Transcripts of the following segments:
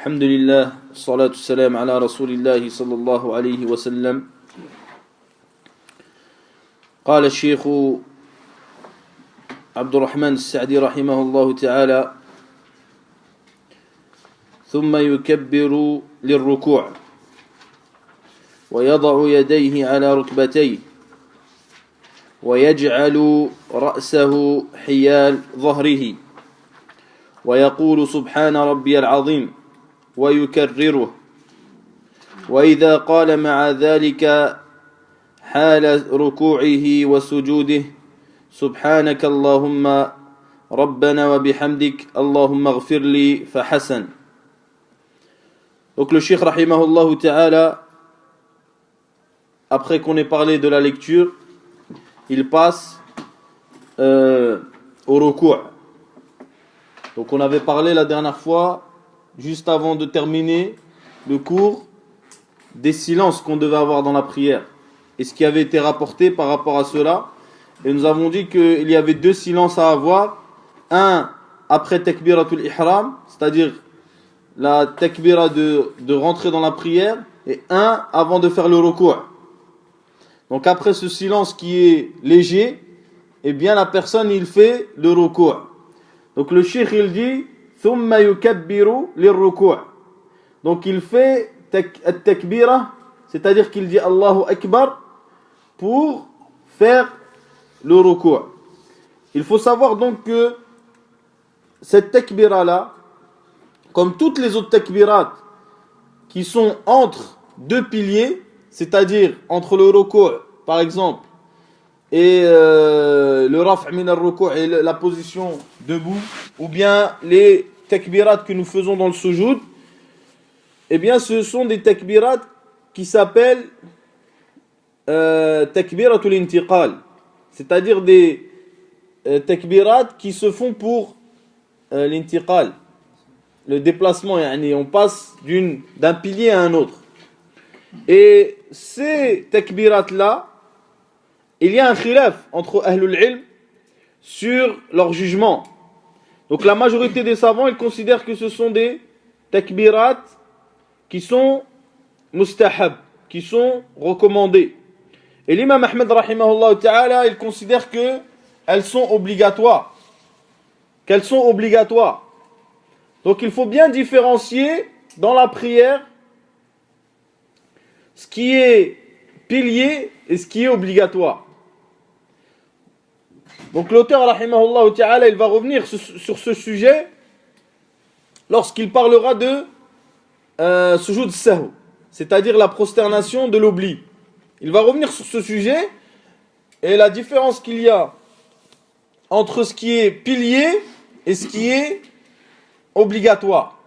الحمد لله والصلاة والسلام على رسول الله صلى الله عليه وسلم. قال الشيخ عبد الرحمن السعدي رحمه الله تعالى: ثم يكبر للركوع ويضع يديه على ركبتيه ويجعل رأسه حيال ظهره ويقول سبحان ربي العظيم ويكرره، وإذا قال مع ذلك حال ركوعه وسجوده سبحانك اللهم ربنا وبحمدك اللهم اغفر لي فحسن. Donc le Cheikh rahimahullah ta'ala, après qu'on ait parlé de la lecture, il passe au recours. Donc on avait parlé la dernière fois, juste avant de terminer le cours, des silences qu'on devait avoir dans la prière et ce qui avait été rapporté par rapport à cela. Et nous avons dit qu'il y avait deux silences à avoir. Un après takbiratul ihram, c'est-à-dire la takbira de rentrer dans la prière, et un avant de faire le recours. Donc après ce silence qui est léger, eh bien la personne il fait le recours. Donc le cheikh il dit thumma yukabbiru lirruku'. Donc il fait at-takbira, c'est-à-dire qu'il dit Allahu Akbar pour faire le recours. Il faut savoir donc que cette takbira là, comme toutes les autres takbirat qui sont entre deux piliers, c'est-à-dire entre le recours par exemple et le raf' min al-ruku' et la position debout, ou bien les takbirat que nous faisons dans le sujoud, eh bien ce sont des takbirat qui s'appellent takbiratul intiqal, c'est-à-dire des takbirat qui se font pour l'intiqal, le déplacement, on passe d'un pilier à un autre. Et ces takbirat là, il y a un khilaf entre ahlul ilm sur leur jugement. Donc la majorité des savants, ils considèrent que ce sont des takbirat qui sont mustahab, qui sont recommandés. Et l'imam Ahmed rahimahullah ta'ala, il considère que elles sont obligatoires. Qu'elles sont obligatoires. Donc il faut bien différencier dans la prière ce qui est pilier et ce qui est obligatoire. Donc l'auteur rahimahullah ta'ala, il va revenir sur ce sujet lorsqu'il parlera de sujoud sahw, c'est-à-dire la prosternation de l'oubli. Il va revenir sur ce sujet et la différence qu'il y a entre ce qui est pilier et ce qui est obligatoire.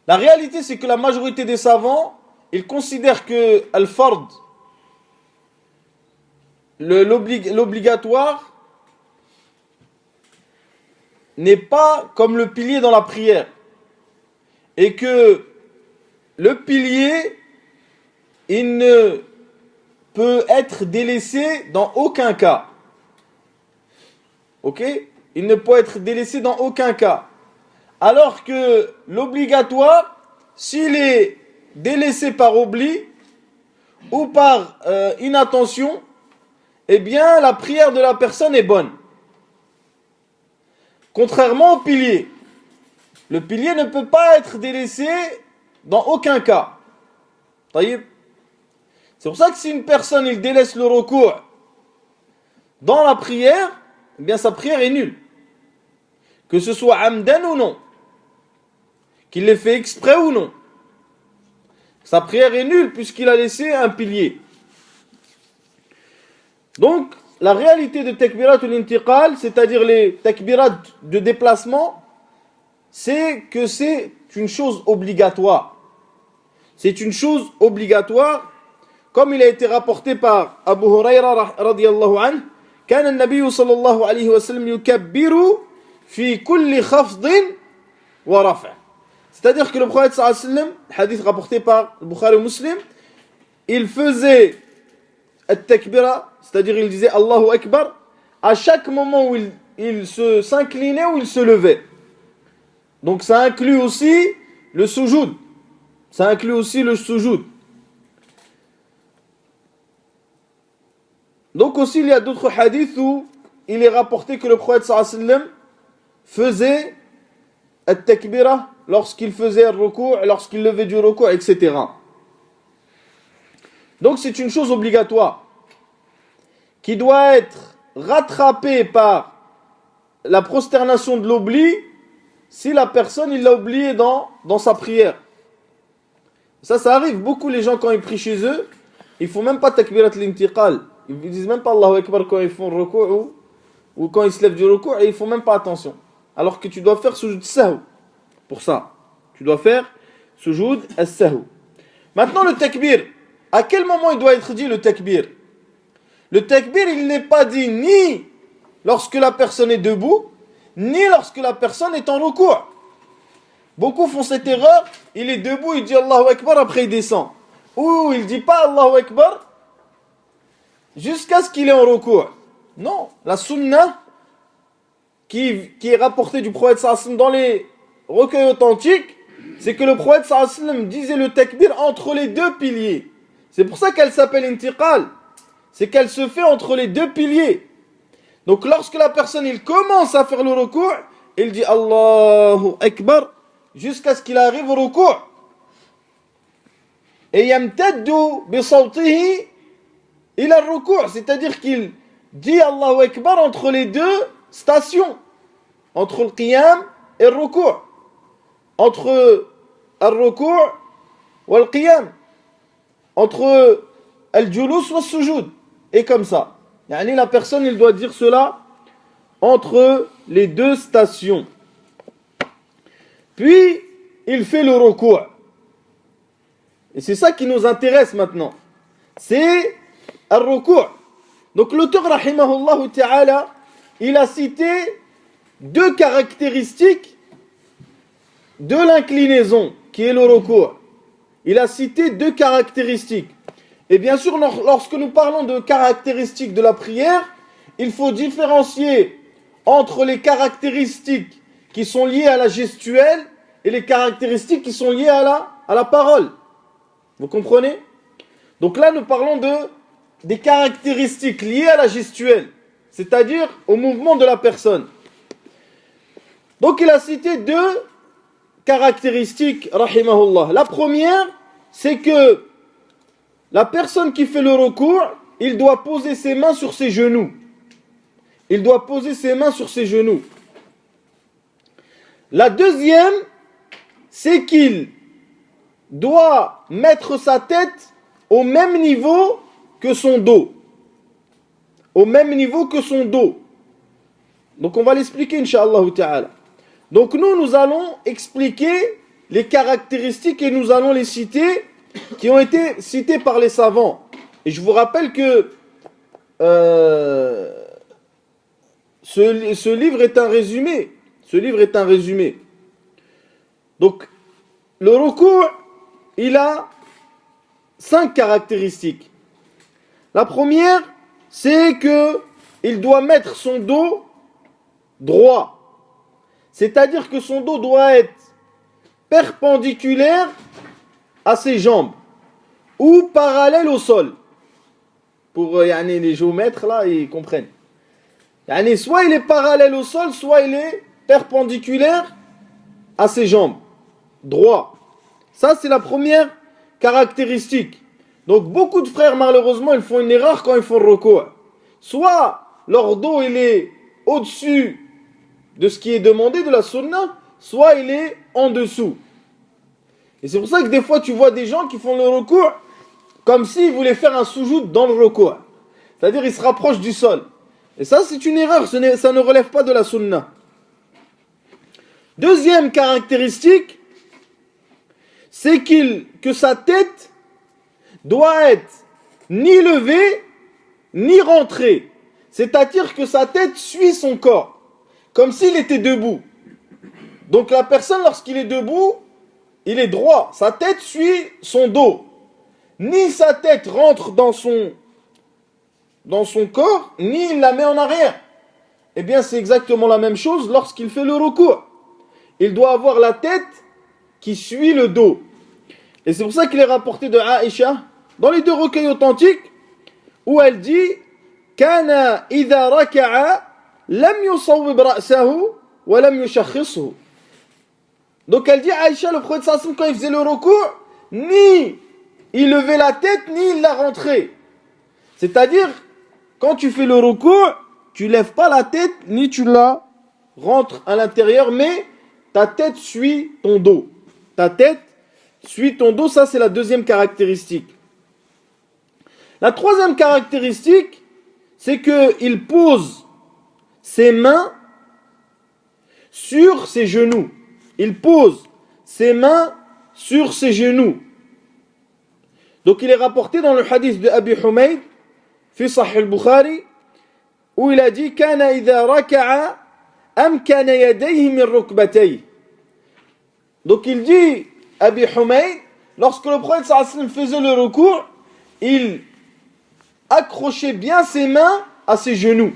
La réalité, c'est que la majorité des savants, ils considèrent que al-fard, l'obligatoire, n'est pas comme le pilier dans la prière, et que le pilier, il ne peut être délaissé dans aucun cas. Ok ? Il ne peut être délaissé dans aucun cas. Alors que l'obligatoire, s'il est délaissé par oubli ou par inattention, eh bien la prière de la personne est bonne. Contrairement au pilier. Le pilier ne peut pas être délaissé dans aucun cas. C'est pour ça que si une personne il délaisse le recours dans la prière, eh bien sa prière est nulle. Que ce soit amdan ou non. Qu'il l'ait fait exprès ou non. Sa prière est nulle puisqu'il a laissé un pilier. Donc, la réalité de takbiratul intiqal, c'est-à-dire les takbirat de déplacement, c'est que c'est une chose obligatoire. C'est une chose obligatoire, comme il a été rapporté par Abu Huraira radiyallahu anhu, كان النبي صلى الله عليه وسلم يكبر في كل خفض ورفع. C'est-à-dire que le prophète sallallahu alayhi wa sallam, hadith rapporté par Bukhari ou Muslim, il faisait at-takbira, c'est-à-dire il disait Allahu Akbar à chaque moment où il s'inclinait ou il se levait. Donc ça inclut aussi le sujoud. Ça inclut aussi le sujoud. Donc aussi, il y a d'autres hadiths où il est rapporté que le prophète sallallahu alayhi wa sallam faisait at-takbira lorsqu'il faisait le ruku', lorsqu'il levait du ruku', etc. Donc c'est une chose obligatoire qui doit être rattrapée par la prosternation de l'oubli si la personne il l'a oublié dans sa prière. Ça arrive beaucoup, les gens quand ils prient chez eux, ils font même pas takbirat l'intiqal. Ils disent même pas Allahu Akbar quand ils font le ruku' ou quand ils se lèvent du ruku' et ils font même pas attention. Alors que tu dois faire sujoud sahou. Pour ça, tu dois faire sujoud as-sahou. Maintenant le takbir. À quel moment il doit être dit le takbir? Le takbir, il n'est pas dit ni lorsque la personne est debout, ni lorsque la personne est en ruku'. Beaucoup font cette erreur, il est debout, il dit Allahu Akbar, après il descend. Ou il dit pas Allahu Akbar jusqu'à ce qu'il est en ruku'. Non, la sunnah qui est rapportée du prophète sallallahu alayhi wa sallam dans les recueils authentiques, c'est que le prophète sallallahu alayhi wa sallam disait le takbir entre les deux piliers. C'est pour ça qu'elle s'appelle intiqal. C'est qu'elle se fait entre les deux piliers. Donc lorsque la personne il commence à faire le ruku', il dit Allahu Akbar jusqu'à ce qu'il arrive au ruku'. Et yamtaddu bi sawtihi ila al-ruku', c'est-à-dire qu'il dit Allahu Akbar entre les deux stations, entre le qiyam et le ruku', entre le ruku' et le qiyam, entre al-julus et le sujoud, et comme ça. Yani la personne il doit dire cela entre les deux stations. Puis il fait le ruku'. Et c'est ça qui nous intéresse maintenant. C'est le ruku'. Donc l'auteur rahimahullah ta'ala, il a cité deux caractéristiques de l'inclinaison qui est le ruku'. Il a cité deux caractéristiques. Et bien sûr, lorsque nous parlons de caractéristiques de la prière, il faut différencier entre les caractéristiques qui sont liées à la gestuelle et les caractéristiques qui sont liées à la parole. Vous comprenez? Donc là, nous parlons des caractéristiques liées à la gestuelle, c'est-à-dire au mouvement de la personne. Donc il a cité deux caractéristiques, rahimahullah. La première, c'est que la personne qui fait le ruku', il doit poser ses mains sur ses genoux. Il doit poser ses mains sur ses genoux. La deuxième, c'est qu'il doit mettre sa tête au même niveau que son dos. Au même niveau que son dos. Donc on va l'expliquer, Inch'Allah ta'ala. Donc nous allons expliquer les caractéristiques et nous allons les citer qui ont été citées par les savants. Et je vous rappelle que ce livre est un résumé. Ce livre est un résumé. Donc le ruku', il a 5 caractéristiques. La première, c'est que il doit mettre son dos droit. C'est-à-dire que son dos doit être perpendiculaire à ses jambes ou parallèle au sol. Pour les géomètres là, ils comprennent. Soit il est parallèle au sol, soit il est perpendiculaire à ses jambes. Droit. Ça, c'est la première caractéristique. Donc, beaucoup de frères, malheureusement, ils font une erreur quand ils font le ruku'. Soit leur dos, il est au-dessus de ce qui est demandé de la sunna, soit il est en dessous. Et c'est pour ça que des fois, tu vois des gens qui font le ruku' comme s'ils voulaient faire un sujoud dans le ruku'. C'est-à-dire, ils se rapprochent du sol. Et ça, c'est une erreur, ça ne relève pas de la sunna. Deuxième caractéristique, c'est que sa tête doit être ni levée, ni rentrée. C'est-à-dire que sa tête suit son corps, comme s'il était debout. Donc la personne, lorsqu'il est debout, il est droit. Sa tête suit son dos. Ni sa tête rentre dans son corps, ni il la met en arrière. Eh bien, c'est exactement la même chose lorsqu'il fait le ruku'. Il doit avoir la tête qui suit le dos. Et c'est pour ça qu'il est rapporté de Aïcha, dans les deux recueils authentiques, où elle dit Kana idha raka'a lam yusawwib ra'sahu wa lam yushakhishu. Donc elle dit Aïcha, le prophète sallallahu quand il faisait le recours, ni il levait la tête, ni il la rentrait. C'est-à-dire, quand tu fais le recours, tu lèves pas la tête, ni tu la rentres à l'intérieur, mais ta tête suit ton dos. Ta tête suit ton dos, ça c'est la deuxième caractéristique. La troisième caractéristique, c'est qu'il pose ses mains sur ses genoux. Il pose ses mains sur ses genoux. Donc il est rapporté dans le hadith de Abi Humayd, fi Sahih al-Bukhari, où il a dit Kana idha raka'a amkana yadayhi min rukbatayhi. Donc il dit Abi Humayd, lorsque le prophète sallallahu alayhi wa sallam faisait le recours, il accrochait bien ses mains à ses genoux.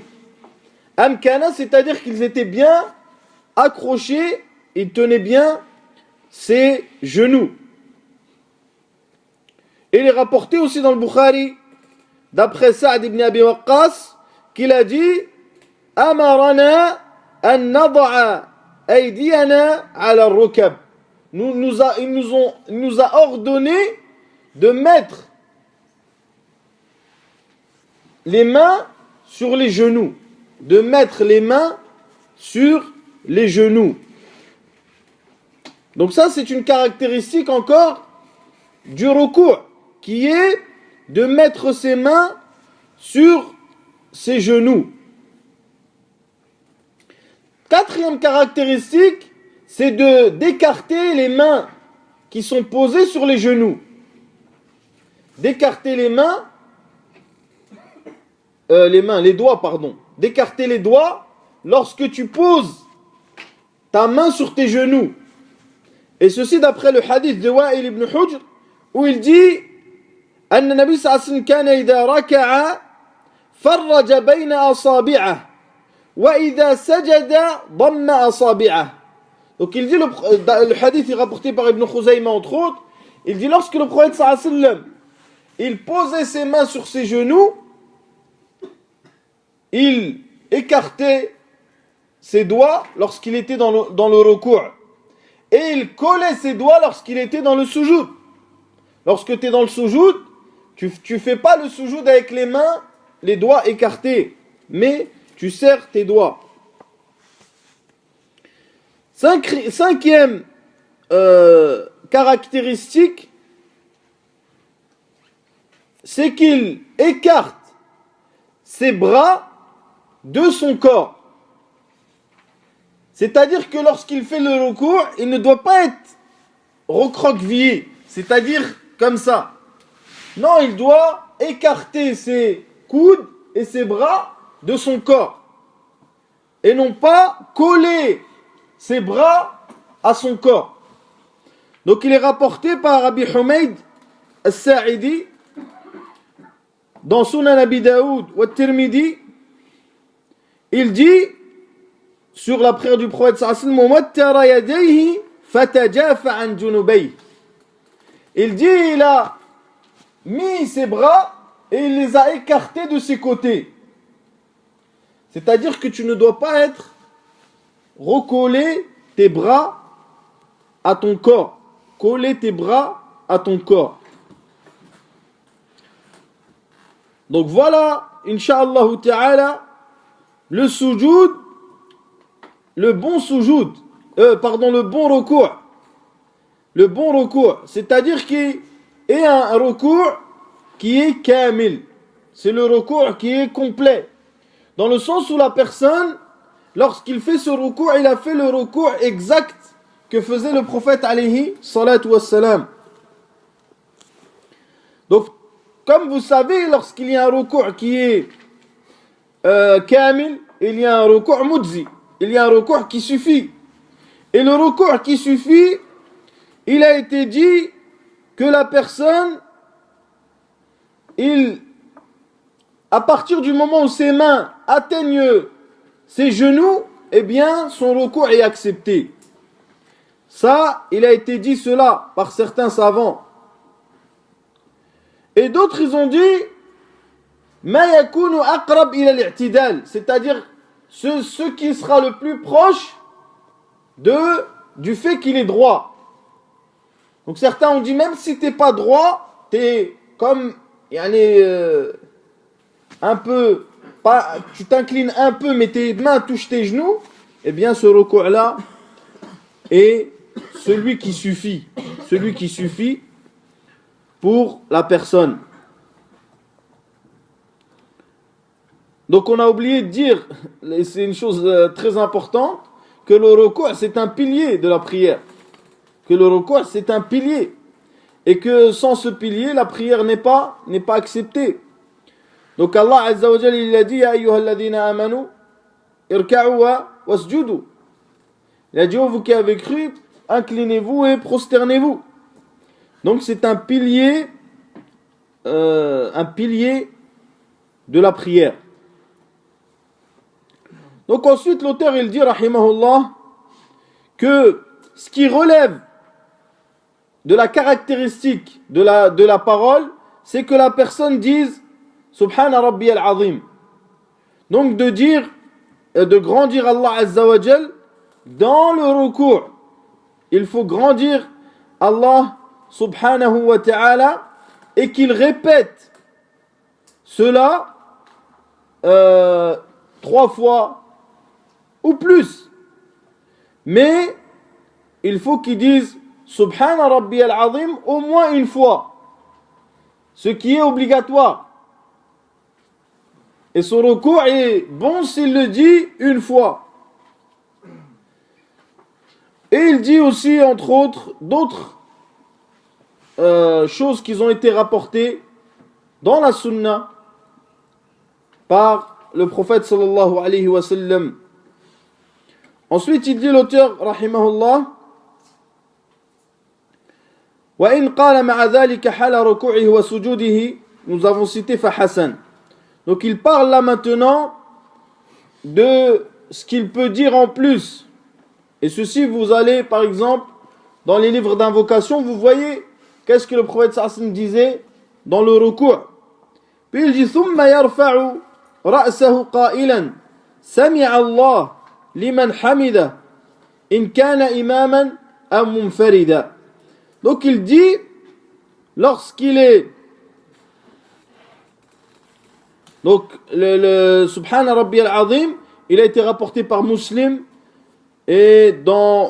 Amkana, c'est-à-dire qu'ils étaient bien accrochés, il tenait bien ses genoux. Et il est rapporté aussi dans le Bukhari, d'après Sa'd ibn Abi Waqqas, qu'il a dit Amarana an nada'a aydiyana ala rukab. Il nous a ordonné de mettre les mains sur les genoux. De mettre les mains sur les genoux. Donc ça, c'est une caractéristique encore du recours, qui est de mettre ses mains sur ses genoux. Quatrième caractéristique, c'est d'écarter les mains qui sont posées sur les genoux. D'écarter les doigts, pardon. D'écarter les doigts lorsque tu poses ta main sur tes genoux. Et ceci d'après le hadith de Wa'il ibn Hujr, où il dit أن النبي صلى الله عليه وسلم كان إذا ركع فرج بين أصابعه وإذا سجد ضم أصابعه. Donc il dit, le hadith est rapporté par Ibn Khuzayma entre autres, il dit lorsque le prophète sallallahu alayhi wa sallam il posait ses mains sur ses genoux, il écartait ses doigts lorsqu'il était dans le recours. Et il collait ses doigts lorsqu'il était dans le soujoud. Lorsque tu es dans le soujoud, tu fais pas le soujoud avec les mains, les doigts écartés, mais tu serres tes doigts. Cinquième caractéristique, c'est qu'il écarte ses bras de son corps. C'est-à-dire que lorsqu'il fait le recours, il ne doit pas être recroquevillé, c'est-à-dire comme ça. Non, il doit écarter ses coudes et ses bras de son corps. Et non pas coller ses bras à son corps. Donc il est rapporté par Abi Humayd al-Sa'idi dans Sunan Abi Daoud ou Tirmidhi. Il dit sur la prière du prophète sallallahu alayhi wa sallam, il dit il a mis ses bras et il les a écartés de ses côtés. C'est-à-dire que tu ne dois pas être recoller tes bras à ton corps. Coller tes bras à ton corps. Donc voilà, Inch'Allah ta'ala, le sujoud, le bon sujoud, le bon recours. Le bon recours, c'est-à-dire qu'il y a un recours qui est kamil. C'est le recours qui est complet. Dans le sens où la personne, lorsqu'il fait ce recours, il a fait le recours exact que faisait le prophète alayhi salatu wassalam. Donc, comme vous savez, lorsqu'il y a un recours qui est kamil, il y a un recours mudzi. Il y a un recours qui suffit. Et le recours qui suffit, il a été dit que la personne, à partir du moment où ses mains atteignent ses genoux, eh bien, son recours est accepté. Ça, il a été dit cela par certains savants. Et d'autres, ils ont dit ma yakunu aqrab ila al-i'tidal, c'est-à-dire ce qui sera le plus proche du fait qu'il est droit. Donc certains ont dit même si t'es pas droit, t'es comme un peu, pas, tu t'inclines un peu mais tes mains touchent tes genoux, eh bien ce recours-là est celui qui suffit pour la personne. Donc on a oublié de dire, et c'est une chose très importante, que le recours c'est un pilier de la prière. Que le recours c'est un pilier. Et que sans ce pilier, la prière n'est pas acceptée. Donc Allah Azza wa Jalla, il a dit, ya ayyuhalladhina amanu, irka'u wasjudu. Il a dit, oh vous qui avez cru, inclinez-vous et prosternez-vous. Donc c'est un pilier de la prière. Donc ensuite l'auteur il dit rahimahullah que ce qui relève de la caractéristique de la parole, c'est que la personne dise Subhana Rabbi al-Azim. Donc de grandir Allah Azza wa Jal dans le recours. Il faut grandir Allah Subhanahu wa ta'ala et qu'il répète cela 3 fois ou plus. Mais il faut qu'il dise Subhana Rabbi al-Azim au moins une fois. Ce qui est obligatoire. Et son recours est bon s'il le dit une fois. Et il dit aussi, entre autres, d'autres choses qui ont été rapportées dans la sunna par le prophète sallallahu alayhi wa sallam. Ensuite, il dit l'auteur, rahimahullah, وَإِنْ قَالَ مَعَ ذَلِكَ حَالَ رُكُوعِهِ وَسُجُودِهِ. Nous avons cité Fahassan. Donc il parle là maintenant de ce qu'il peut dire en plus. Et ceci, vous allez, par exemple, dans les livres d'invocation, vous voyez qu'est-ce que le prophète sallallahu disait dans le recours. Puis il dit ثُمَّ يَرْفَعُ رَأْسَهُ قَائِلًا سَمِعَ اللَّهُ لِمَنْ حَمِدَهُ إِنْ كَانَ إِمَامًا أَوْ مُنْفَرِدًا. Donc il dit, lorsqu'il est... Donc le Subhana Rabbi al-Azim, il a été rapporté par Muslim et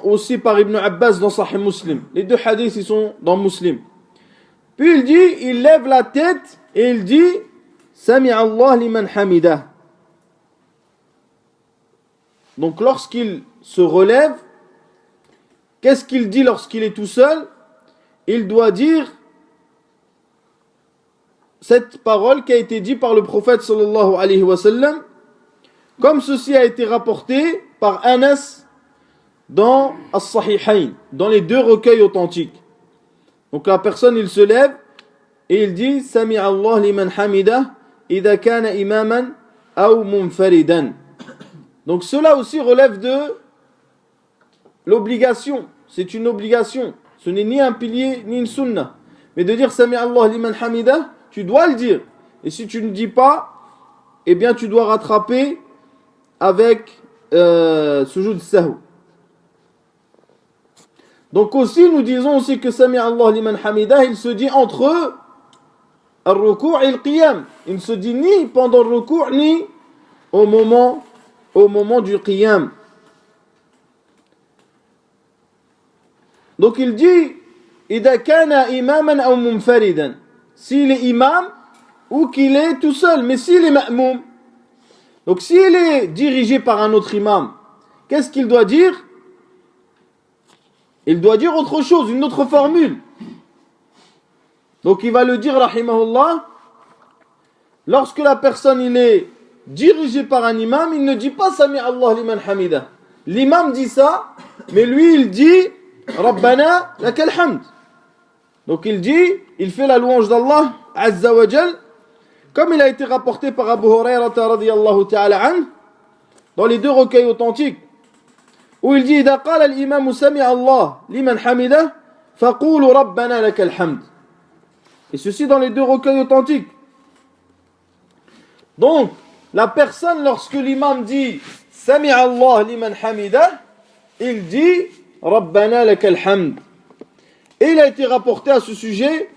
aussi par Ibn Abbas dans Sahih Muslim. Les deux hadiths, ils sont dans Muslim. Puis il dit, il lève la tête et il dit, Sami Allah liman hamidah. Donc lorsqu'il se relève, qu'est-ce qu'il dit lorsqu'il est tout seul? Il doit dire cette parole qui a été dite par le prophète sallallahu alayhi wa sallam, comme ceci a été rapporté par Anas dans As-Sahihayn, dans les deux recueils authentiques. Donc la personne, il se lève et il dit Sami Allah liman hamidah idha kana imaman aw munfaridan. Donc cela aussi relève de l'obligation. C'est une obligation. Ce n'est ni un pilier ni une sunna. Mais de dire Sami Allah liman hamidah, tu dois le dire. Et si tu ne dis pas, eh bien tu dois rattraper avec sujoud sahou. Donc aussi, nous disons aussi que Sami Allah liman hamidah, il se dit entre al-ruku' et le qiyam. Il ne se dit ni pendant le ruku' ni au moment du qiyam. Donc il dit إذا كان إماما أو منفردا, s'il est imam ou qu'il est tout seul, mais s'il est ma'moum. Donc s'il est dirigé par un autre imam, qu'est-ce qu'il doit dire? Il doit dire autre chose, une autre formule. Donc il va le dire rahimahullah, lorsque la personne il est dirigé par un imam, il ne dit pas Sami Allah liman hamidah. L'imam dit ça, mais lui il dit Rabbana lakal hamd. Donc il fait la louange d'Allah Azza wa Jal, comme il a été rapporté par Abu Hurairah radiyallahu ta'ala an, dans les deux recueils authentiques. où il dit إذا قال الإمام سمع الله لمن حمده فقولوا ربنا لك الحمد. Et ceci dans les deux recueils authentiques. Donc, la personne, lorsque l'imam dit Sami Allah liman hamida, il dit Rabbana lakal hamd. Et il a été rapporté à ce sujet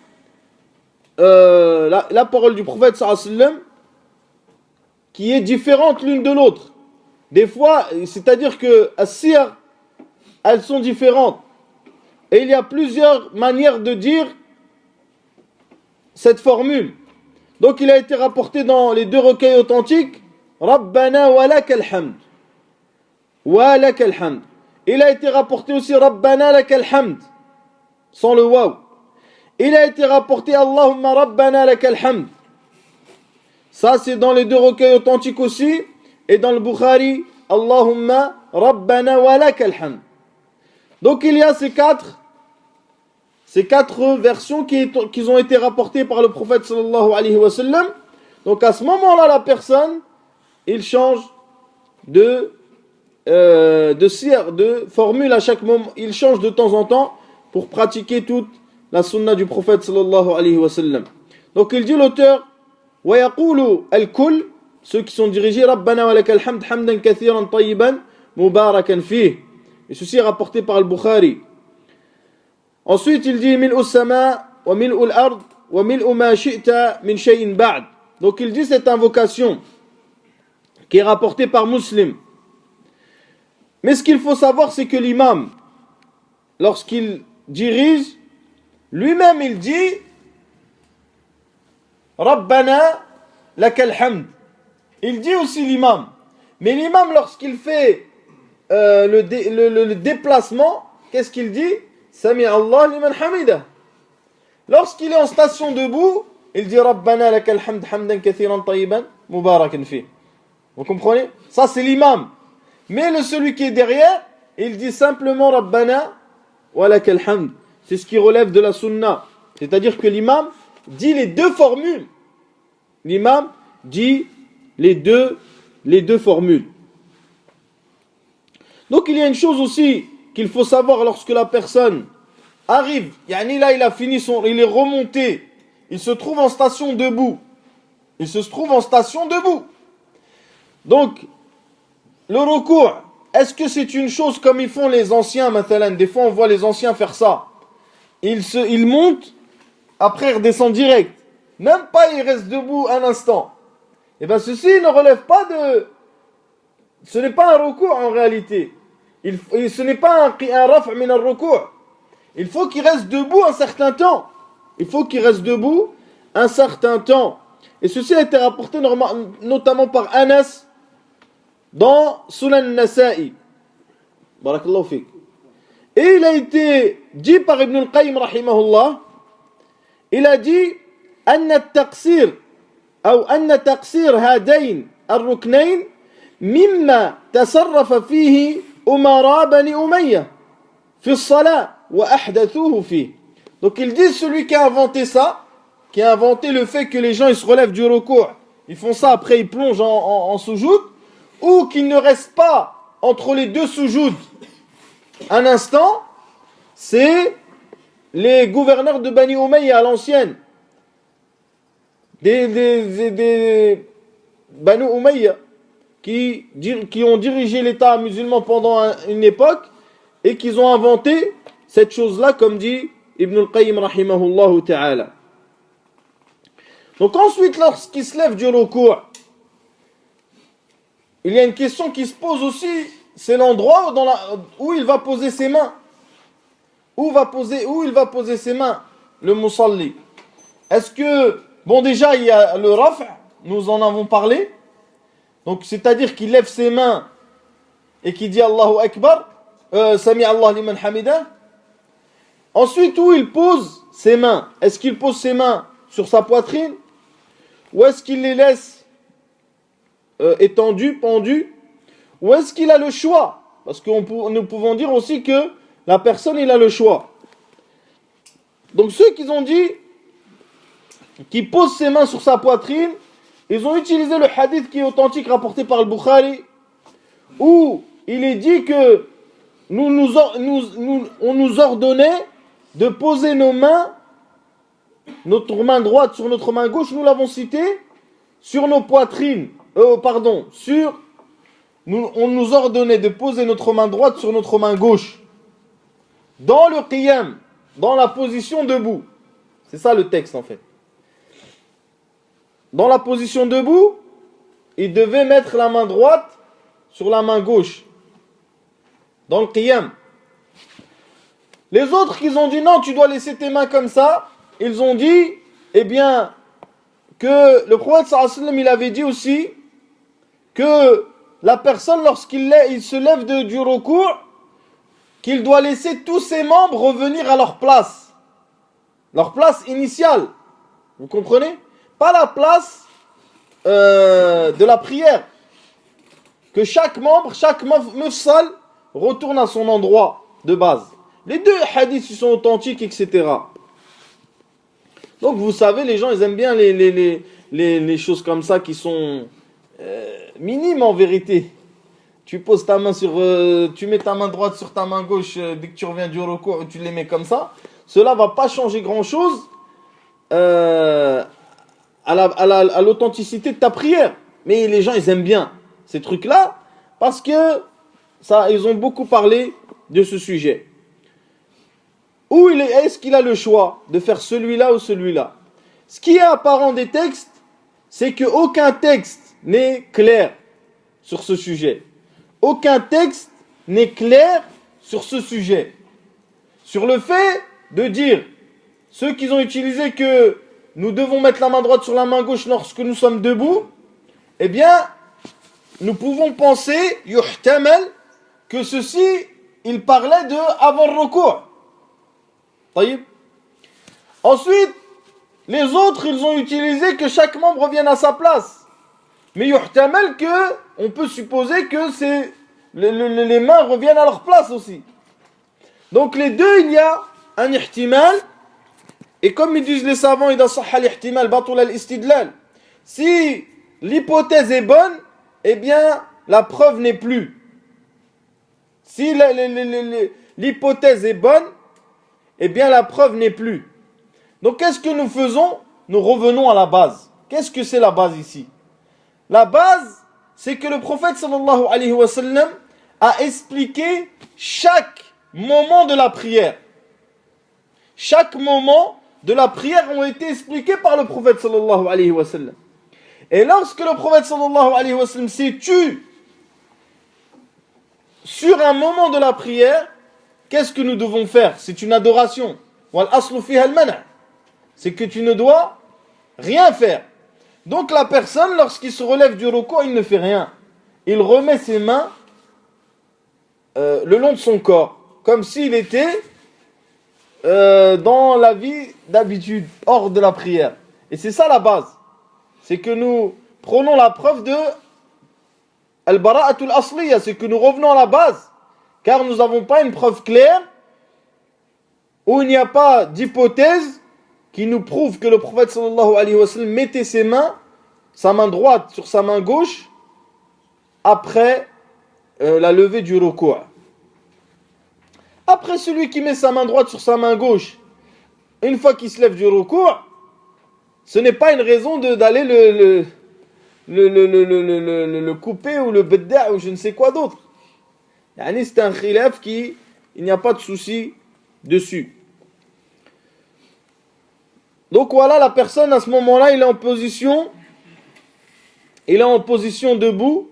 la parole du prophète sallallahu alayhi wa sallam qui est différente l'une de l'autre. Des fois, c'est-à-dire que as-siyar, elles sont différentes. Et il y a plusieurs manières de dire cette formule. Donc il a été rapporté dans les deux recueils authentiques Rabbana wa lakal hamd. Wa lakal hamd. Il a été rapporté aussi Rabbana lakal hamd sans le waw. Il a été rapporté Allahumma Rabbana lakal hamd. Ça c'est dans les deux recueils authentiques aussi. Et dans le Bukhari Allahumma Rabbana wa lakal hamd. Donc il y a ces quatre versions qui ont été rapportées par le prophète sallallahu alayhi wa sallam. Donc à ce moment-là, la personne, il change de formule à chaque moment. Il change de temps en temps pour pratiquer toute la sunna du prophète sallallahu alayhi wa sallam. Donc il dit l'auteur, wa yaqulu al-kull, ceux qui sont dirigés, Rabbana wa lakal hamd hamdan kathiran tayyiban mubarakan fih. Et ceci est rapporté par le Bukhari. Ensuite, il dit mil'u sama wa mil'u al-ard wa mil'u ma shi'ta min shay'in ba'd. Donc il dit cette invocation qui est rapportée par Muslim. Mais ce qu'il faut savoir, c'est que l'imam, lorsqu'il dirige, lui-même il dit Rabbana lakal hamd. Il dit aussi l'imam. Mais l'imam, lorsqu'il fait le déplacement, qu'est-ce qu'il dit? Sami Allah liman hamida. Lorsqu'il est en station debout, il dit Rabbana lakal hamd hamdan kathiran tayyiban mubarakan fi. Vous comprenez? Ça c'est l'imam. Mais celui qui est derrière, il dit simplement Rabbana wa lakal hamd. C'est ce qui relève de la sunna. C'est-à-dire que l'imam dit les deux formules. L'imam dit les deux formules. Donc il y a une chose aussi qu'il faut savoir lorsque la personne arrive, yani là il a fini il est remonté, il se trouve en station debout. Donc, le recours, est-ce que c'est une chose comme ils font les anciens mathalan? Des fois on voit les anciens faire ça. Ils montent, après ils redescendent direct. Même pas ils restent debout un instant. Et bien ceci ne relève pas de... Ce n'est pas un recours en réalité. Ce n'est pas un raf' min al-ruku'. Il faut qu'il reste debout un certain temps. Et ceci a été rapporté notamment par Anas dans Sunan Nasa'i. Barakallahu fik. Et il a été dit par Ibn al-Qayyim rahimahullah, il a dit أن التقصير أو أن تقصير هذين الركنين مما تصرف فيه أمراء بني أمية في الصلاة وأحدثوه فيه. Donc il dit celui qui a inventé ça, qui a inventé le fait que les gens ils se relèvent du recours, ils font ça après ils plongent en soujoud, ou qu'il ne reste pas entre les deux soujoud un instant, c'est les gouverneurs de Bani Umayya à l'ancienne. Des Banu Umayya qui ont dirigé l'État musulman pendant une époque et qui ont inventé cette chose-là, comme dit Ibn al-Qayyim rahimahullah ta'ala. Donc ensuite, lorsqu'il se lève du recours, il y a une question qui se pose aussi, c'est l'endroit où il va poser ses mains. Où il va poser ses mains, le musalli. Est-ce que... Bon, déjà, il y a le raf', nous en avons parlé. Donc, c'est-à-dire qu'il lève ses mains et qu'il dit Allahu Akbar, Sami Allah liman hamida. Ensuite, où il pose ses mains? Est-ce qu'il pose ses mains sur sa poitrine? Ou est-ce qu'il les laisse étendues, pendues? Ou est-ce qu'il a le choix? Parce que nous pouvons dire aussi que la personne, il a le choix. Donc, ceux qui ont dit qui pose ses mains sur sa poitrine, ils ont utilisé le hadith qui est authentique rapporté par le Bukhari, où il est dit que on nous ordonnait de poser notre main droite sur notre main gauche, nous l'avons cité, sur nos poitrines. On nous ordonnait de poser notre main droite sur notre main gauche. Dans le qiyam, dans la position debout. C'est ça le texte en fait. Dans la position debout, il devait mettre la main droite sur la main gauche. Dans le qiyam. Les autres qui ont dit non, tu dois laisser tes mains comme ça, ils ont dit, eh bien, que le prophète sallallahu alayhi wa sallam, il avait dit aussi que la personne, lorsqu'il se lève du recours, qu'il doit laisser tous ses membres revenir à leur place initiale. Vous comprenez? Pas la place de la prière. Que chaque mufsal retourne à son endroit de base. Les deux hadiths ils sont authentiques, etc. Donc vous savez, les gens ils aiment bien les choses comme ça qui sont minimes en vérité. Tu poses ta main tu mets ta main droite sur ta main gauche dès que tu reviens du recours, tu les mets comme ça. Cela va pas changer grand chose à l'authenticité de ta prière. Mais les gens ils aiment bien ces trucs là parce que ils ont beaucoup parlé de ce sujet. Est-ce qu'il a le choix de faire celui-là ou celui-là? Ce qui est apparent des textes, c'est qu'aucun texte n'est clair sur ce sujet. Aucun texte n'est clair sur ce sujet. Sur le fait de dire, ceux qui ont utilisé que nous devons mettre la main droite sur la main gauche lorsque nous sommes debout, eh bien, nous pouvons penser, yuhtamal, que ceci, il parlait de avant le recours. Ensuite, les autres, ils ont utilisé que chaque membre revienne à sa place. Mais yuhtamal que, on peut supposer que les mains reviennent à leur place aussi. Donc les deux, il y a un ihtimal. Et comme ils disent les savants, idha sahha l'ihtimal batul al-istidlal. Si l'hypothèse est bonne, eh bien, la preuve n'est plus. Si l'hypothèse est bonne, eh bien la preuve n'est plus. Donc qu'est-ce que nous faisons? Nous revenons à la base. Qu'est-ce que c'est la base ici? La base, c'est que le prophète sallallahu alayhi wa sallam a expliqué chaque moment de la prière. Chaque moment de la prière ont été expliqués par le prophète sallallahu alayhi wa sallam. Et lorsque le prophète sallallahu alayhi wa sallam s'est tu sur un moment de la prière, qu'est-ce que nous devons faire? C'est une adoration. C'est que tu ne dois rien faire. Donc la personne, lorsqu'il se relève du recours, il ne fait rien. Il remet ses mains le long de son corps, comme s'il était dans la vie d'habitude, hors de la prière. Et c'est ça la base. C'est que nous prenons la preuve de al-bara'atul asliya, c'est que nous revenons à la base. Car nous n'avons pas une preuve claire où il n'y a pas d'hypothèse qui nous prouve que le prophète sallallahu alayhi wa sallam mettait sa main droite sur sa main gauche après la levée du recours. Après celui qui met sa main droite sur sa main gauche, une fois qu'il se lève du recours, ce n'est pas une raison d'aller le couper ou le bedda ou je ne sais quoi d'autre. C'est un khilaf il n'y a pas de souci dessus. Donc voilà, la personne à ce moment-là, il est en position debout,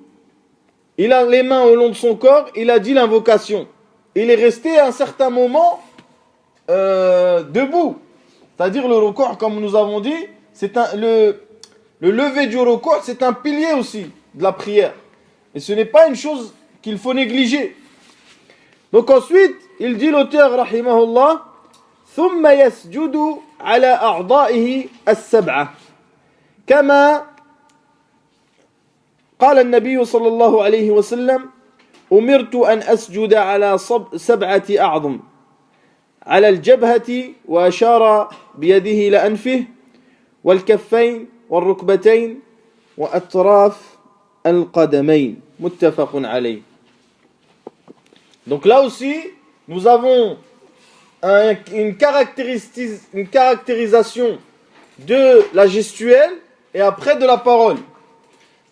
il a les mains au long de son corps, il a dit l'invocation. Il est resté un certain moment debout. C'est-à-dire le recours, comme nous avons dit, le lever du recours, c'est un pilier aussi de la prière. Et ce n'est pas une chose qu'il faut négliger. Donc ensuite, il dit l'auteur, rahimahullah, ثم يسجد على أعضائه السبعة كما قال النبي صلى الله عليه وسلم أمرت أن أسجد على 7 أعظم على الجبهة وأشار بيده إلى أنفه والكفين والركبتين وأطراف القدمين متفق عليه. Donc là aussi, nous avons une caractérisation de la gestuelle et après de la parole.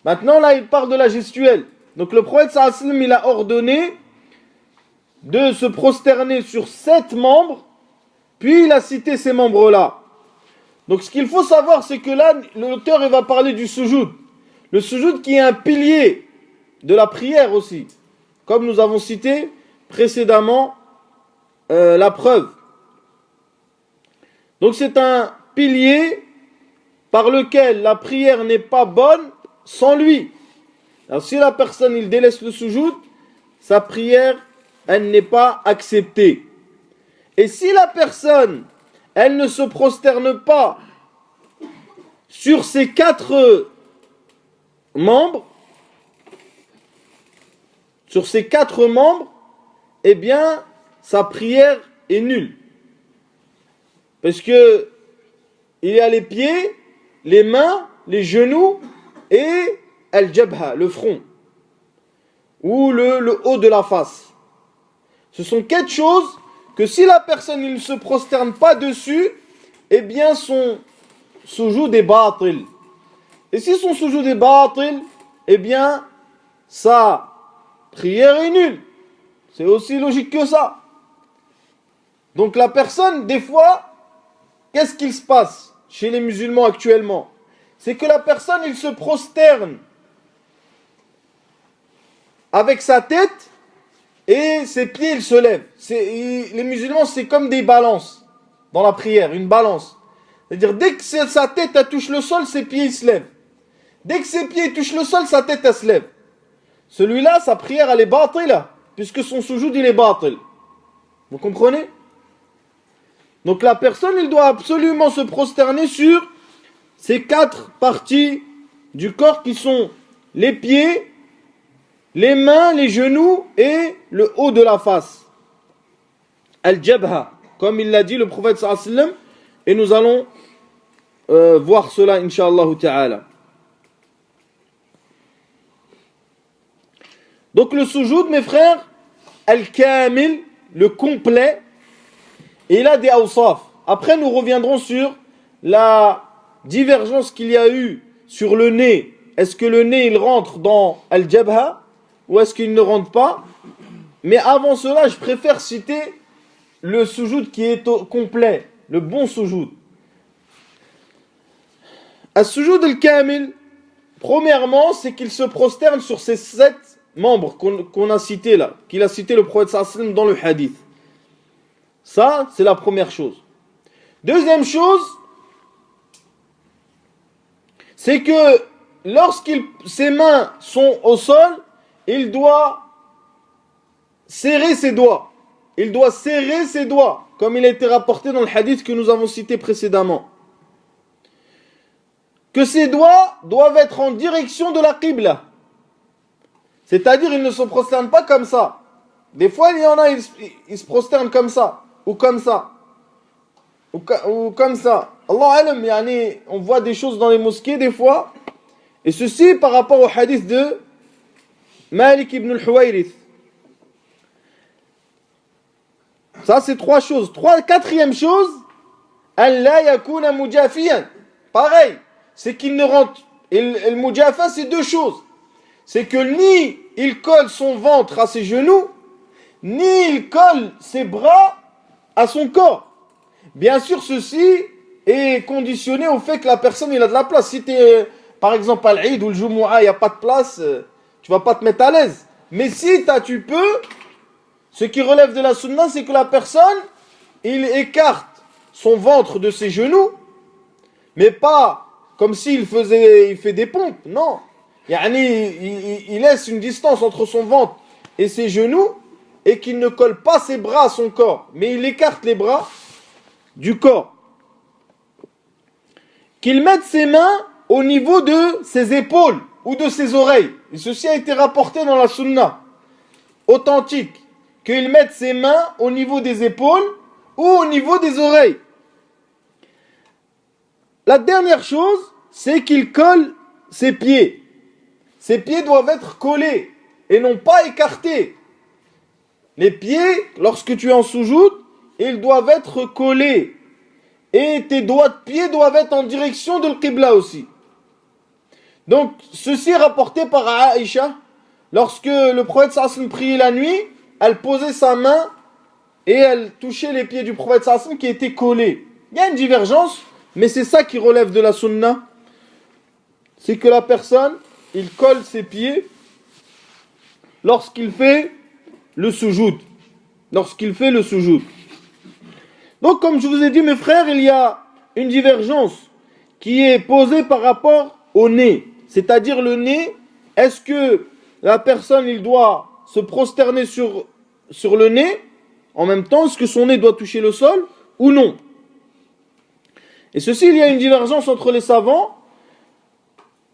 Maintenant, là, il parle de la gestuelle. Donc le prophète sallallahu alayhi wa sallam, il a ordonné de se prosterner sur 7 membres, puis il a cité ces membres-là. Donc ce qu'il faut savoir, c'est que là, l'auteur il va parler du sujoud. Le sujoud qui est un pilier de la prière aussi. Comme nous avons cité précédemment la preuve. Donc c'est un pilier par lequel la prière n'est pas bonne sans lui. Alors si la personne il délaisse le sujoud, sa prière elle n'est pas acceptée. Et si la personne elle ne se prosterne pas sur ces 4 membres, eh bien sa prière est nulle. Parce que il y a les pieds, les mains, les genoux et al-jabha, le front, ou le haut de la face. Ce sont 4 choses que si la personne ne se prosterne pas dessus, eh bien son sujoud est batil. Et si son sujoud est batil, eh bien sa prière est nulle. C'est aussi logique que ça. Donc la personne, des fois, qu'est-ce qu'il se passe chez les musulmans actuellement? C'est que la personne, il se prosterne avec sa tête et ses pieds, ils se lèvent. Les musulmans, c'est comme des balances dans la prière, une balance. C'est-à-dire, dès que sa tête elle touche le sol, ses pieds ils se lèvent. Dès que ses pieds touchent le sol, sa tête elle se lève. Celui-là, sa prière, elle est batila, puisque son sujoud, il est batil. Vous comprenez? Donc la personne, il doit absolument se prosterner sur ces 4 parties du corps qui sont les pieds, les mains, les genoux et le haut de la face. Al-jabha, comme il l'a dit le prophète sallallahu alayhi wa sallam, et nous allons voir cela incha'Allah ta'ala. Donc le sujoud, mes frères, al-kamil, le complet, et il a des awsaf. Après nous reviendrons sur la divergence qu'il y a eu sur le nez. Est-ce que le nez il rentre dans al-jabha ou est-ce qu'il ne rentre pas? Mais avant cela, je préfère citer le sujoud qui est complet, le bon sujoud. Al-sujoud al-kamil, premièrement, c'est qu'il se prosterne sur ces 7 membres qu'on a cités là, qu'il a cité le prophète sallallahu alayhi wa sallam dans le hadith. Ça, c'est la première chose. Deuxième chose, c'est que ses mains sont au sol, il doit serrer ses doigts. Il doit serrer ses doigts, comme il a été rapporté dans le hadith que nous avons cité précédemment. Que ses doigts doivent être en direction de la qibla. C'est-à-dire, il ne se prosterne pas comme ça. Des fois, il y en a, ils se prosternent comme ça, ou comme ça, ou comme ça. Allah alam, yani, on voit des choses dans les mosquées des fois. Et ceci par rapport au hadith de Malik ibn al-Huwayrith. Ça, c'est 3 choses. 4e chose, Allah yakuna mujafiyan. Pareil, c'est qu'il ne rentre. Et le mujafa, c'est 2 choses. C'est que ni il colle son ventre à ses genoux, ni il colle ses bras à son corps. Bien sûr, ceci est conditionné au fait que la personne il a de la place. Si tu es, par exemple, à l'Eid ou le Jumu'ah, il n'y a pas de place, tu vas pas te mettre à l'aise. Mais si tu peux, ce qui relève de la sunna, c'est que la personne, il écarte son ventre de ses genoux, mais pas comme s'il fait des pompes, non. Il laisse une distance entre son ventre et ses genoux et qu'il ne colle pas ses bras à son corps, mais il écarte les bras du corps. Qu'il mette ses mains au niveau de ses épaules ou de ses oreilles. Et ceci a été rapporté dans la sunna authentique. Qu'il mette ses mains au niveau des épaules ou au niveau des oreilles. La dernière chose, c'est qu'il colle ses pieds. Ses pieds doivent être collés et non pas écartés. Les pieds, lorsque tu es en soujoud, ils doivent être collés. Et tes doigts de pied doivent être en direction de l'Qibla aussi. Donc, ceci est rapporté par Aïcha. Lorsque le prophète sallam priait la nuit, elle posait sa main et elle touchait les pieds du prophète sallam qui étaient collés. Il y a une divergence, mais c'est ça qui relève de la sunna. C'est que la personne, il colle ses pieds lorsqu'il fait le soujoud. Lorsqu'il fait le soujoud. Donc, comme je vous ai dit, mes frères, il y a une divergence qui est posée par rapport au nez. C'est-à-dire le nez, est-ce que la personne, il doit se prosterner sur le nez en même temps, est-ce que son nez doit toucher le sol ou non? Et ceci, il y a une divergence entre les savants.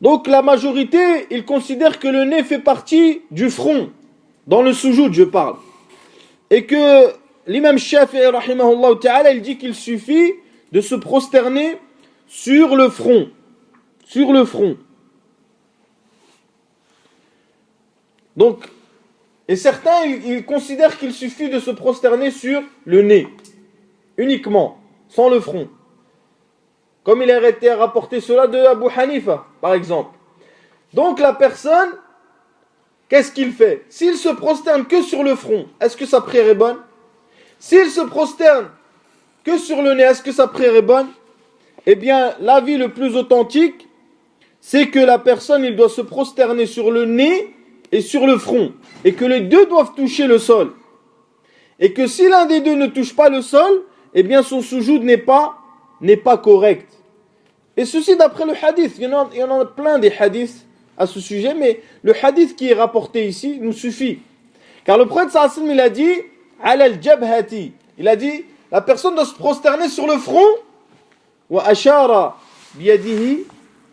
Donc la majorité, ils considèrent que le nez fait partie du front. Dans le soujoud, je parle. Et que l'imam Shafi'i, rahimahullah ta'ala, il dit qu'il suffit de se prosterner sur le front. Sur le front. Donc, et certains, ils considèrent qu'il suffit de se prosterner sur le nez. Uniquement. Sans le front. Comme il a été rapporté cela de Abu Hanifa, par exemple. Donc la personne, qu'est-ce qu'il fait? S'il se prosterne que sur le front, est-ce que sa prière est bonne? S'il se prosterne que sur le nez, est-ce que sa prière est bonne? Eh bien, l'avis le plus authentique, c'est que la personne, il doit se prosterner sur le nez et sur le front. Et que les deux doivent toucher le sol. Et que si l'un des deux ne touche pas le sol, eh bien son soujoud n'est pas correct. Et ceci d'après le hadith. Il y en a plein des hadiths à ce sujet, mais le hadith qui est rapporté ici nous suffit. Car le prophète sallallahu alayhi wa sallam, il a dit ala al-jabhati. Il a dit la personne doit se prosterner sur le front wa ashara biyadihi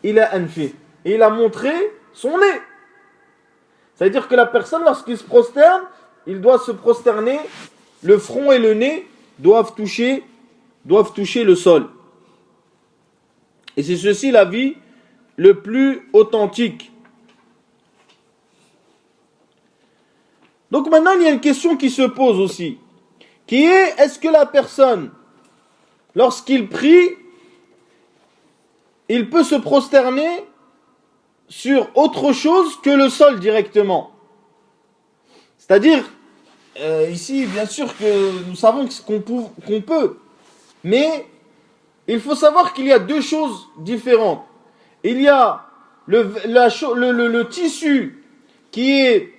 ila anfi. Et il a montré son nez. C'est-à-dire que la personne, lorsqu'il se prosterne, il doit se prosterner, le front et le nez doivent toucher le sol. Et c'est ceci l'avis le plus authentique. Donc maintenant, il y a une question qui se pose aussi, qui est, est-ce que la personne, lorsqu'il prie, il peut se prosterner sur autre chose que le sol directement? C'est-à-dire, ici, bien sûr que nous savons qu'on peut, mais il faut savoir qu'il y a deux choses différentes. Il y a le tissu qui est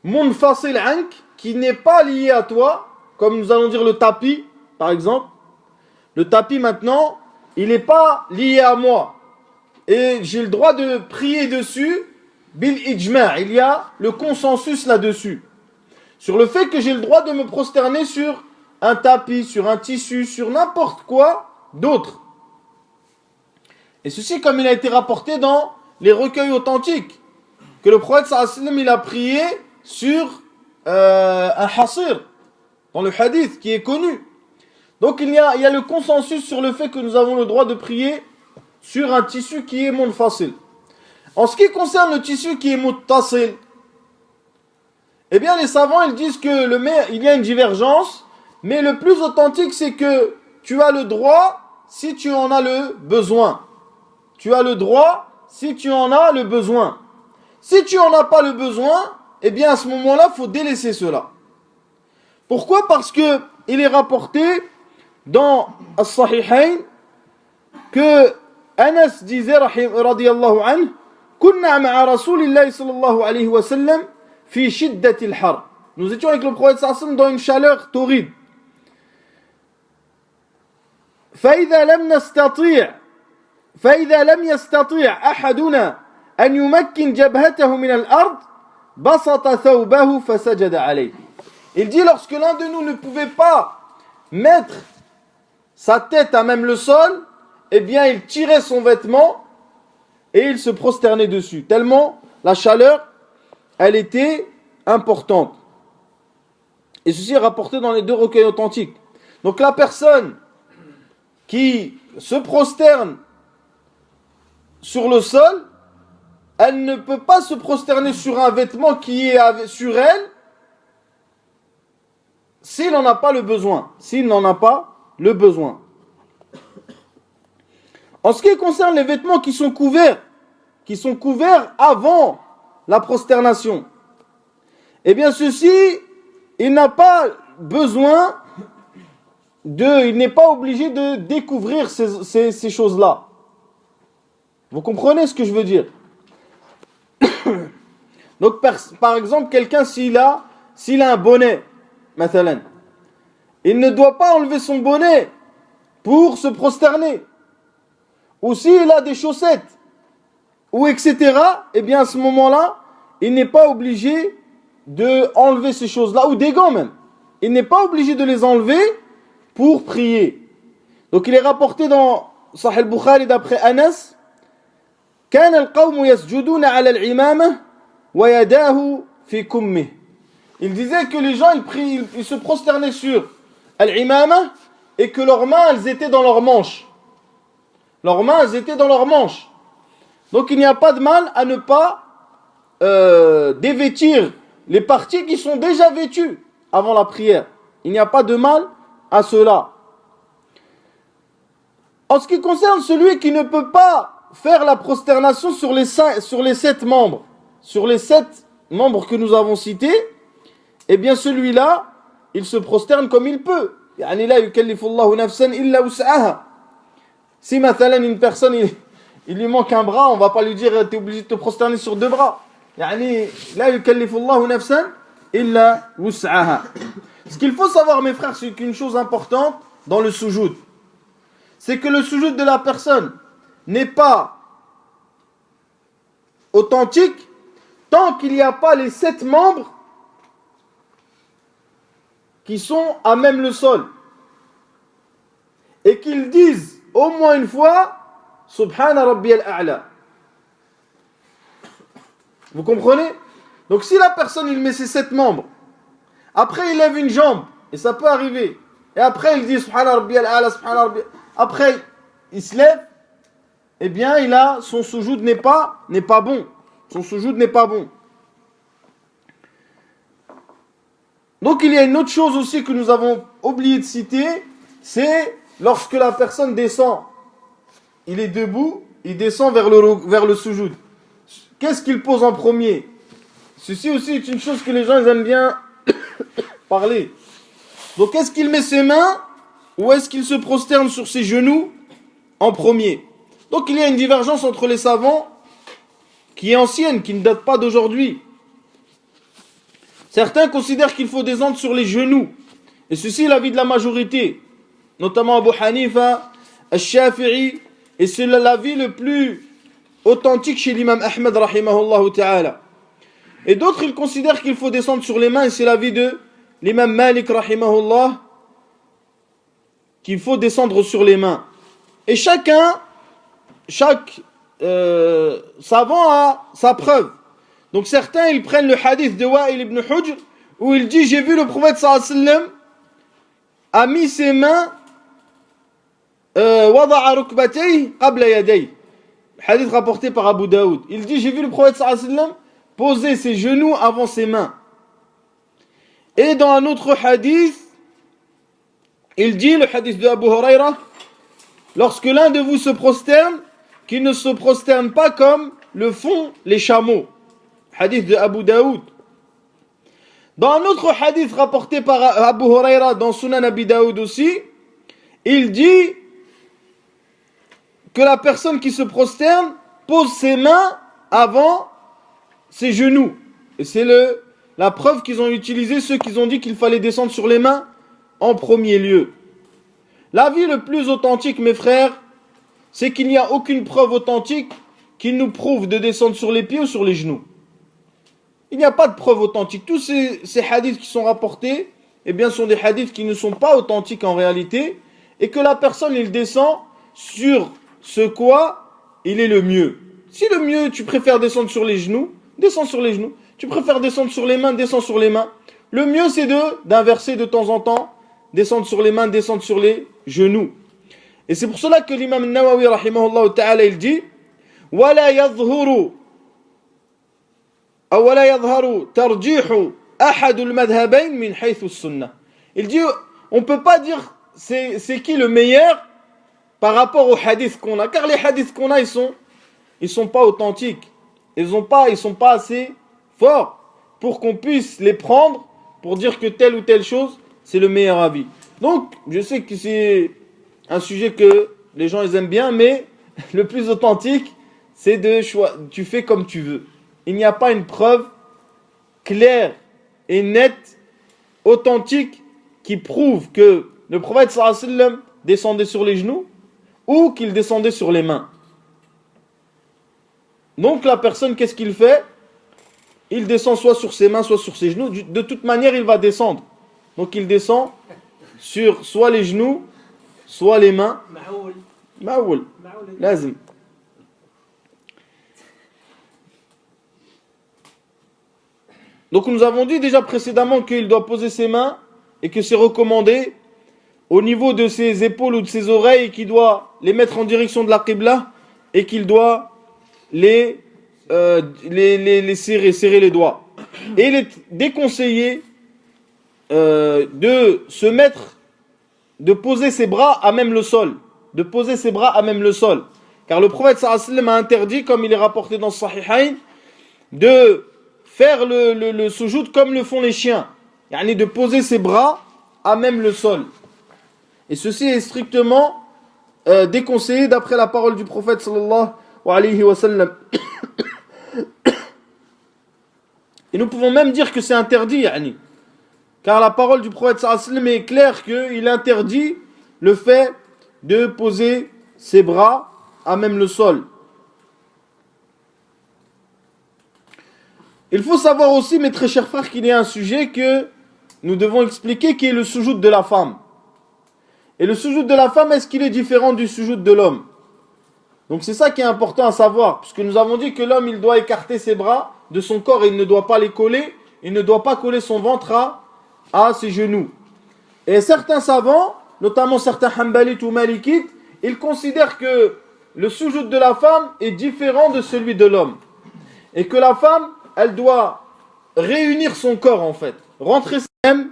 munfasil ank, qui n'est pas lié à toi, comme nous allons dire le tapis, par exemple. Le tapis maintenant, il n'est pas lié à moi. Et j'ai le droit de prier dessus, bil ijma'. Il y a le consensus là-dessus. Sur le fait que j'ai le droit de me prosterner sur un tapis, sur un tissu, sur n'importe quoi d'autre. Et ceci comme il a été rapporté dans les recueils authentiques, que le prophète sallallahu alayhi wa sallam, il a prié sur un hasir, dans le hadith qui est connu. Donc il y a le consensus sur le fait que nous avons le droit de prier sur un tissu qui est munfasil. En ce qui concerne le tissu qui est muttasil, eh bien les savants ils disent que il y a une divergence, mais le plus authentique c'est que tu as le droit si tu en as le besoin. Tu as le droit si tu en as le besoin. Si tu n'en as pas le besoin, eh bien à ce moment-là, il faut délaisser cela. Pourquoi? Parce que il est rapporté dans As-Sahihayn que Anas disait, radiyallahu anhu, Kunna ma'a Rasulillahi sallallahu alayhi wa sallam fi shiddatil har. Nous étions avec le prophète sallallahu alayhi wa sallam dans une chaleur torride. فإذا لم يستطيع أحدنا أن يمكن جبهته من الأرض بسط ثوبه فسجد عليه. Il dit lorsque l'un de nous ne pouvait pas mettre sa tête à même le sol, eh bien il tirait son vêtement et il se prosternait dessus. Tellement la chaleur, elle était importante. Et ceci est rapporté dans les deux recueils authentiques. Donc la personne qui se prosterne sur le sol, elle ne peut pas se prosterner sur un vêtement qui est sur elle, s'il n'en a pas le besoin. S'il n'en a pas le besoin. En ce qui concerne les vêtements qui sont couverts avant la prosternation, eh bien ceci, il n'a pas besoin il n'est pas obligé de découvrir ces choses-là. Vous comprenez ce que je veux dire? Donc par exemple, quelqu'un s'il a un bonnet, mathalan, il ne doit pas enlever son bonnet pour se prosterner. Ou s'il a des chaussettes, ou etc., eh bien à ce moment-là, il n'est pas obligé de enlever ces choses-là, ou des gants même. Il n'est pas obligé de les enlever pour prier. Donc il est rapporté dans Sahih al-Bukhari d'après Anas, كان القوم يسجدون على العمامة ويداه في كمه. Il disait que les gens ils se prosternaient sur al-imama et que leurs mains elles étaient dans leurs manches. Leurs mains elles étaient dans leurs manches. Donc il n'y a pas de mal à ne pas dévêtir les parties qui sont déjà vêtues avant la prière. Il n'y a pas de mal à cela. En ce qui concerne celui qui ne peut pas faire la prosternation sur les 7 membres, sur les 7 membres que nous avons cités, eh bien celui-là, il se prosterne comme il peut. يعني لا يكلف الله نفسا إلا وسعها. Si مثلا une personne il lui manque un bras, on va pas lui dire tu es obligé de te prosterner sur 2 bras. يعني لا يكلف الله نفسا إلا وسعها. Ce qu'il faut savoir mes frères, c'est qu'une chose importante dans le soujoud, c'est que le soujoud de la personne n'est pas authentique tant qu'il n'y a pas les 7 membres qui sont à même le sol et qu'ils disent au moins une fois Subhana Rabbiyal A'la. Vous comprenez? Donc si la personne il met ses 7 membres, après il lève une jambe, et ça peut arriver, et après il dit Subhana Rabbiyal A'la, Subhana Rabbiyal, après il se lève, eh bien son soujoud n'est pas bon. Son soujoud n'est pas bon. Donc il y a une autre chose aussi que nous avons oublié de citer, c'est lorsque la personne descend, il est debout, il descend vers le soujoud. Qu'est-ce qu'il pose en premier? Ceci aussi est une chose que les gens ils aiment bien parler. Donc est-ce qu'il met ses mains ou est-ce qu'il se prosterne sur ses genoux en premier? Donc il y a une divergence entre les savants qui est ancienne, qui ne date pas d'aujourd'hui. Certains considèrent qu'il faut descendre sur les genoux. Et ceci est l'avis de la majorité, notamment Abu Hanifa, Al-Shafi'i, et c'est l'avis le plus authentique chez l'imam Ahmed rahimahullah ta'ala. Et d'autres ils considèrent qu'il faut descendre sur les mains, et c'est l'avis de l'imam Malik rahimahullah, qu'il faut descendre sur les mains. Et chaque savant a sa preuve. Donc certains ils prennent le hadith de Wa'il ibn Hujr où il dit j'ai vu le prophète sallallahu alayhi wa sallam a mis ses mains wada'a rukbatayhi qabla yadayhi. Hadith rapporté par Abu Daoud. Il dit j'ai vu le prophète sallallahu alayhi wa sallam poser ses genoux avant ses mains. Et dans un autre hadith il dit, le hadith de Abu Huraira, lorsque l'un de vous se prosterne, qu'il ne se prosterne pas comme le font les chameaux. Hadith de Abu Daoud. Dans un autre hadith rapporté par Abu Huraira dans Sunan Abi Daoud aussi, il dit que la personne qui se prosterne pose ses mains avant ses genoux. Et c'est la preuve qu'ils ont utilisé, ceux qui ont dit qu'il fallait descendre sur les mains en premier lieu. L'avis le plus authentique, mes frères, c'est qu'il n'y a aucune preuve authentique qui nous prouve de descendre sur les pieds ou sur les genoux. Il n'y a pas de preuve authentique. Tous ces hadiths qui sont rapportés, eh bien, sont des hadiths qui ne sont pas authentiques en réalité, et que la personne, il descend sur ce quoi il est le mieux. Si le mieux, tu préfères descendre sur les genoux, descends sur les genoux. Tu préfères descendre sur les mains, descends sur les mains. Le mieux, c'est d'inverser de temps en temps, descendre sur les mains, descendre sur les genoux. Et c'est pour cela que l'imam Nawawi rahimahullah ta'ala il dit ولا يظهر أو ولا يظهر ترجيح أحد المذهبين من حيث السنة. Il dit, on ne peut pas dire c'est qui le meilleur par rapport aux hadiths qu'on a. Car les hadiths qu'on a, ils sont pas authentiques. Ils sont pas assez forts pour qu'on puisse les prendre pour dire que telle ou telle chose, c'est le meilleur avis. Donc, je sais que c'est un sujet que les gens ils aiment bien, mais le plus authentique, c'est tu fais comme tu veux. Il n'y a pas une preuve claire et nette, authentique, qui prouve que le prophète sallallahu alayhi wa sallam descendait sur les genoux ou qu'il descendait sur les mains. Donc la personne, qu'est-ce qu'il fait? Il descend soit sur ses mains, soit sur ses genoux. De toute manière, il va descendre. Donc il descend sur soit les genoux, soit les mains. Ma'oul. Lazim. Donc nous avons dit déjà précédemment qu'il doit poser ses mains et que c'est recommandé au niveau de ses épaules ou de ses oreilles et qu'il doit les mettre en direction de la Qibla et qu'il doit les serrer les doigts. Et il est déconseillé de poser ses bras à même le sol. De poser ses bras à même le sol. Car le prophète sallallahu alayhi wa sallam a interdit, comme il est rapporté dans Sahihain, de faire le sujoud comme le font les chiens. Yani de poser ses bras à même le sol. Et ceci est strictement déconseillé d'après la parole du prophète sallallahu alayhi wa sallam. Et nous pouvons même dire que c'est interdit, yani. Car la parole du prophète sallallahu alayhi wa sallam est claire qu'il interdit le fait de poser ses bras à même le sol. Il faut savoir aussi, mes très chers frères, qu'il y a un sujet que nous devons expliquer, qui est le sujoud de la femme. Et le sujoud de la femme, est-ce qu'il est différent du sujoud de l'homme? Donc c'est ça qui est important à savoir, puisque nous avons dit que l'homme, il doit écarter ses bras de son corps et il ne doit pas les coller, il ne doit pas coller son ventre à ses genoux. Et certains savants, notamment certains hanbalites ou malikites, ils considèrent que le sujoud de la femme est différent de celui de l'homme. Et que la femme, elle doit réunir son corps en fait, rentrer le même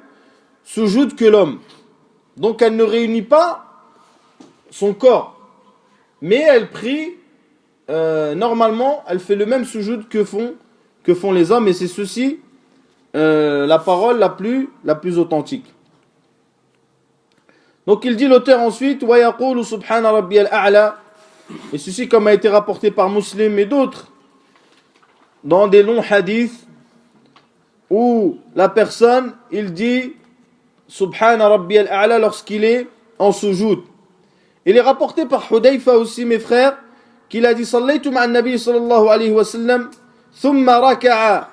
sujoud que l'homme. Donc elle ne réunit pas son corps, mais elle prie, normalement, elle fait le même sujoud que font les hommes, et c'est ceci la parole la plus authentique. Donc il dit l'auteur ensuite, wa yaqulu subhana rabbiyal a'la, et ceci comme a été rapporté par Muslim et d'autres, dans des longs hadiths, où la personne, il dit subhana rabbiyal a'la lorsqu'il est en sujoud. Il est rapporté par Hudayfa aussi, mes frères, qu'il a dit sallaytu ma'an nabi sallallahu alayhi wa sallam thumma raka'a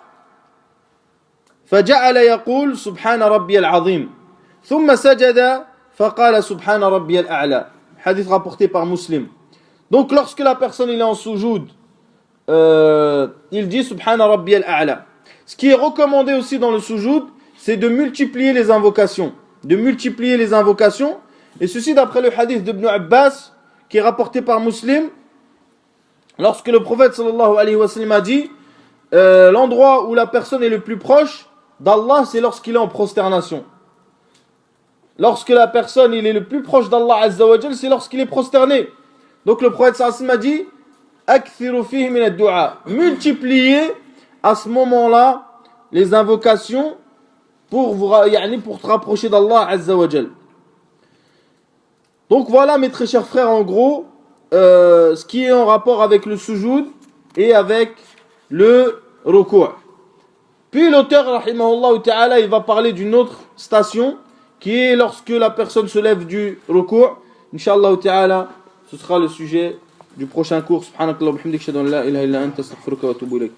فجعل يقول سبحان ربي العظيم ثم سجد فقال سبحان ربي الأعلى. Hadith rapporté par Muslim. Donc lorsque la personne il est en sujoud, il dit Subhana Rabbiyal A'la. Ce qui est recommandé aussi dans le sujoud, c'est de multiplier les invocations. Et ceci d'après le hadith d'Ibn Abbas, qui est rapporté par Muslim, lorsque le prophète sallallahu alayhi wa sallam a dit l'endroit où la personne est le plus proche d'Allah, c'est lorsqu'il est en prosternation. Lorsque la personne il est le plus proche d'Allah Azza wa Jal, c'est lorsqu'il est prosterné. Donc le prophète sallallahu alayhi wa sallam a dit Akthiru fihi min ad-du'a. Multipliez à ce moment-là les invocations pour te rapprocher d'Allah Azza wa Jal. Donc voilà mes très chers frères, en gros ce qui est en rapport avec le sujoud et avec le ruku'. Puis l'auteur rahimahullah ta'ala, il va parler d'une autre station qui est lorsque la personne se lève du ruku'. Inch'Allah ta'ala, ce sera le sujet du prochain cours. Subhanakallah wa bihamdik, shadu an la ilaha illa anta, astaghfiruka wa atubu ilayk.